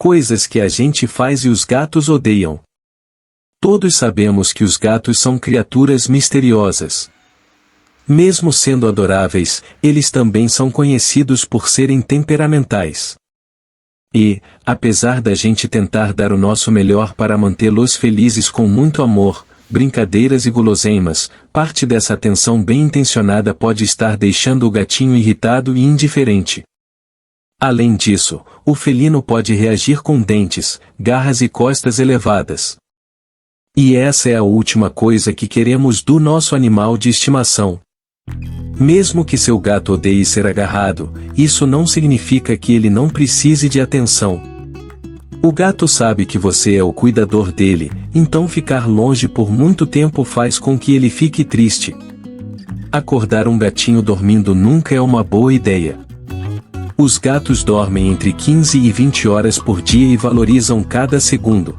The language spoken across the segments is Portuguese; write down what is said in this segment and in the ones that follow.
Coisas que a gente faz e os gatos odeiam. Todos sabemos que os gatos são criaturas misteriosas. Mesmo sendo adoráveis, eles também são conhecidos por serem temperamentais. E, apesar da gente tentar dar o nosso melhor para mantê-los felizes com muito amor, brincadeiras e guloseimas, parte dessa atenção bem intencionada pode estar deixando o gatinho irritado e indiferente. Além disso, o felino pode reagir com dentes, garras e costas elevadas. E essa é a última coisa que queremos do nosso animal de estimação. Mesmo que seu gato odeie ser agarrado, isso não significa que ele não precise de atenção. O gato sabe que você é o cuidador dele, então ficar longe por muito tempo faz com que ele fique triste. Acordar um gatinho dormindo nunca é uma boa ideia. Os gatos dormem entre 15 e 20 horas por dia e valorizam cada segundo.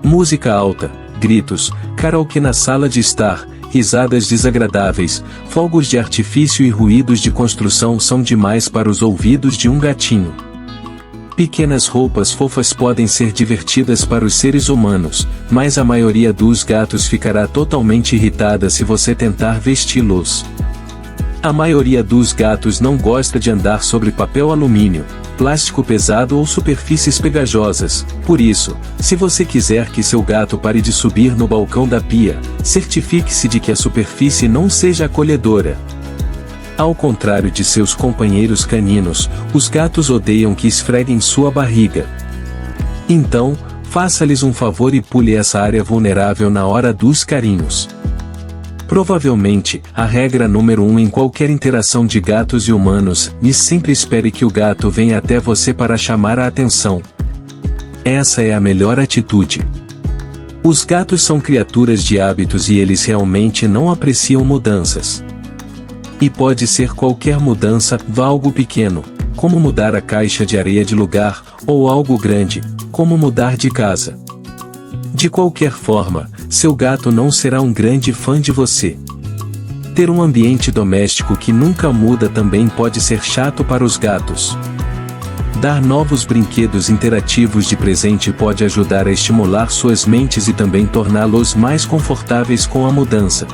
Música alta, gritos, karaokê na sala de estar, risadas desagradáveis, fogos de artifício e ruídos de construção são demais para os ouvidos de um gatinho. Pequenas roupas fofas podem ser divertidas para os seres humanos, mas a maioria dos gatos ficará totalmente irritada se você tentar vesti-los. A maioria dos gatos não gosta de andar sobre papel alumínio, plástico pesado ou superfícies pegajosas. Por isso, se você quiser que seu gato pare de subir no balcão da pia, certifique-se de que a superfície não seja acolhedora. Ao contrário de seus companheiros caninos, os gatos odeiam que esfreguem sua barriga. Então, faça-lhes um favor e pule essa área vulnerável na hora dos carinhos. Provavelmente, a regra número 1 em qualquer interação de gatos e humanos, e sempre espere que o gato venha até você para chamar a atenção. Essa é a melhor atitude. Os gatos são criaturas de hábitos e eles realmente não apreciam mudanças. E pode ser qualquer mudança, algo pequeno, como mudar a caixa de areia de lugar, ou algo grande, como mudar de casa. De qualquer forma, seu gato não será um grande fã de você. Ter um ambiente doméstico que nunca muda também pode ser chato para os gatos. Dar novos brinquedos interativos de presente pode ajudar a estimular suas mentes e também torná-los mais confortáveis com a mudança.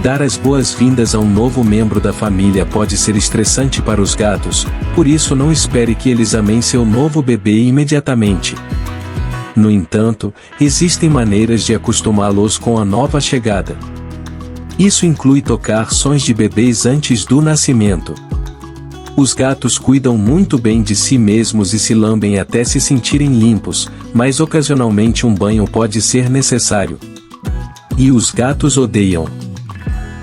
Dar as boas-vindas a um novo membro da família pode ser estressante para os gatos, por isso não espere que eles amem seu novo bebê imediatamente. No entanto, existem maneiras de acostumá-los com a nova chegada. Isso inclui tocar sons de bebês antes do nascimento. Os gatos cuidam muito bem de si mesmos e se lambem até se sentirem limpos, mas ocasionalmente um banho pode ser necessário. E os gatos odeiam.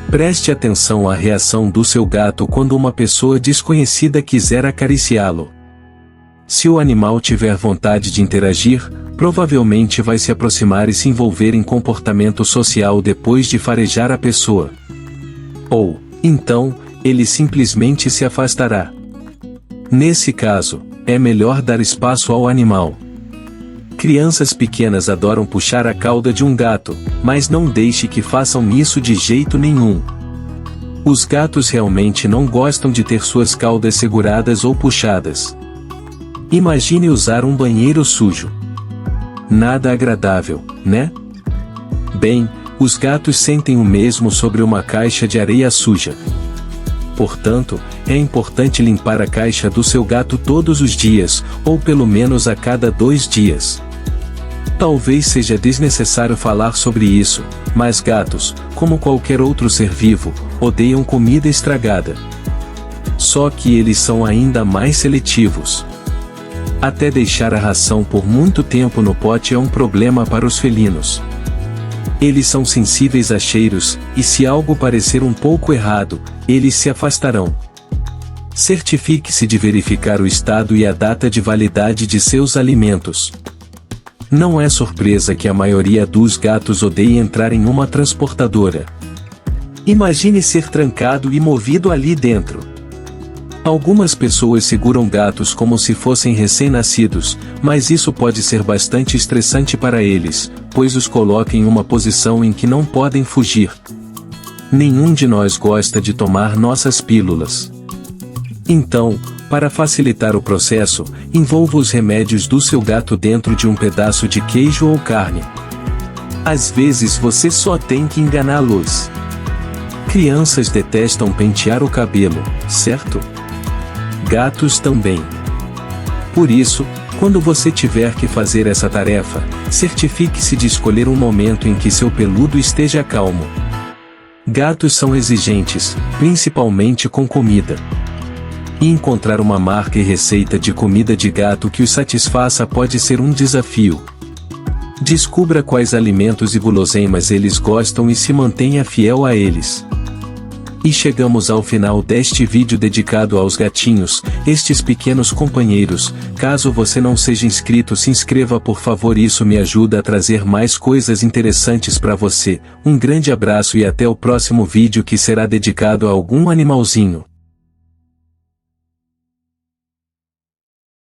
Preste atenção à reação do seu gato quando uma pessoa desconhecida quiser acariciá-lo. Se o animal tiver vontade de interagir, provavelmente vai se aproximar e se envolver em comportamento social depois de farejar a pessoa. Ou, então, ele simplesmente se afastará. Nesse caso, é melhor dar espaço ao animal. Crianças pequenas adoram puxar a cauda de um gato, mas não deixe que façam isso de jeito nenhum. Os gatos realmente não gostam de ter suas caudas seguradas ou puxadas. Imagine usar um banheiro sujo. Nada agradável, né? Bem, os gatos sentem o mesmo sobre uma caixa de areia suja. Portanto, é importante limpar a caixa do seu gato todos os dias, ou pelo menos a cada 2 dias. Talvez seja desnecessário falar sobre isso, mas gatos, como qualquer outro ser vivo, odeiam comida estragada. Só que eles são ainda mais seletivos. Até deixar a ração por muito tempo no pote é um problema para os felinos. Eles são sensíveis a cheiros, e se algo parecer um pouco errado, eles se afastarão. Certifique-se de verificar o estado e a data de validade de seus alimentos. Não é surpresa que a maioria dos gatos odeie entrar em uma transportadora. Imagine ser trancado e movido ali dentro. Algumas pessoas seguram gatos como se fossem recém-nascidos, mas isso pode ser bastante estressante para eles, pois os coloca em uma posição em que não podem fugir. Nenhum de nós gosta de tomar nossas pílulas. Então, Para facilitar o processo, envolva os remédios do seu gato dentro de um pedaço de queijo ou carne. Às vezes você só tem que enganá-los. Crianças detestam pentear o cabelo, certo? Gatos também. Por isso, quando você tiver que fazer essa tarefa, certifique-se de escolher um momento em que seu peludo esteja calmo. Gatos são exigentes, principalmente com comida. E encontrar uma marca e receita de comida de gato que os satisfaça pode ser um desafio. Descubra quais alimentos e guloseimas eles gostam e se mantenha fiel a eles. E chegamos ao final deste vídeo dedicado aos gatinhos, estes pequenos companheiros. Caso você não seja inscrito, se inscreva por favor, isso me ajuda a trazer mais coisas interessantes para você. Um grande abraço e até o próximo vídeo que será dedicado a algum animalzinho.